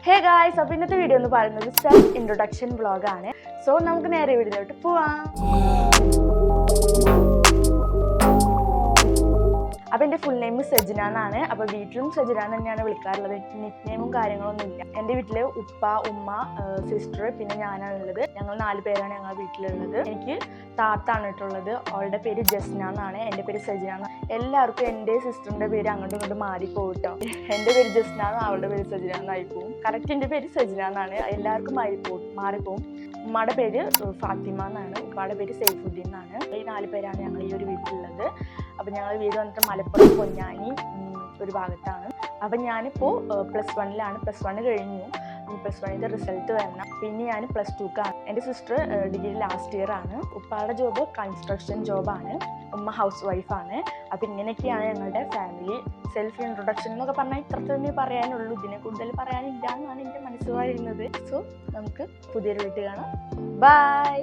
Hey guys, അപ്പോൾ ഇന്നത്തെ video എന്ന് പറയുന്നത് സെൽഫ് ഇൻട്രൊഡക്ഷൻ വ്ളോഗാണ്. സോ നമുക്ക് നേരെ വീഡിയോയിലോട്ട് പോവാം. അപ്പോൾ എൻ്റെ ഫുൾ നെയിം സജിന എന്നാണ്. അപ്പോൾ വീട്ടിലും സജിന തന്നെയാണ് വിളിക്കാറുള്ളത്. നിക് നെയിമും കാര്യങ്ങളൊന്നും ഇല്ല. എൻ്റെ വീട്ടിൽ ഉപ്പ, ഉമ്മ, സിസ്റ്റർ, പിന്നെ ഞാനാണുള്ളത്. ഞങ്ങൾ 4 പേരാണ് ഞങ്ങളുടെ വീട്ടിലുള്ളത്. എനിക്ക് താത്താണ് ഇട്ടുള്ളത്. അവളുടെ പേര് ജസ്ന എന്നാണ്. എൻ്റെ പേര് സജിന എന്നാണ്. എല്ലാവർക്കും എൻ്റെ സിസ്റ്ററിൻ്റെ പേര് അങ്ങോട്ടും ഇങ്ങോട്ടും മാറിപ്പോട്ടോ. എൻ്റെ പേര് ജസ്ന എന്നും അവളുടെ പേര് സജിന എന്നായി പോവും. കറക്റ്റ് എൻ്റെ പേര് സജിന എന്നാണ്. എല്ലാവർക്കും മാറിപ്പോവും. ഉമ്മയുടെ പേര് ഫാത്തിമ എന്നാണ്. ഉപ്പയുടെ പേര് സൈഫുദ്ദീൻ എന്നാണ്. ഈ 4 പേരാണ് ഞങ്ങൾ ഈ ഒരു വീട്ടിലുള്ളത്. അപ്പോൾ ഞങ്ങൾ വീട് വന്നിട്ട് മലപ്പുറം പൊന്നാനി ഒരു ഭാഗത്താണ്. അപ്പം ഞാനിപ്പോൾ +1 +1 കഴിഞ്ഞു. +1ൻ്റെ റിസൾട്ട് വരണം. പിന്നെ ഞാൻ +2ക്കാണ്. എൻ്റെ സിസ്റ്റർ ഡിഗ്രി ലാസ്റ്റ് ഇയർ ആണ്. ഉപ്പയുടെ ജോബ് കൺസ്ട്രക്ഷൻ ജോബാണ്. ഉമ്മ ഹൗസ് വൈഫാണ്. അപ്പം ഇങ്ങനെയൊക്കെയാണ് ഞങ്ങളുടെ ഫാമിലി. സെൽഫ് ഇൻട്രൊഡക്ഷൻ എന്നൊക്കെ പറഞ്ഞാൽ ഇത്ര തന്നെ പറയാനുള്ളൂ. ഇതിനെ കൂടുതൽ പറയാനില്ല എന്നാണ് എൻ്റെ മനസ്സ് പറയുന്നത്. സോ നമുക്ക് പുതിയൊരു വീട്ടിൽ കാണാം. ബൈ.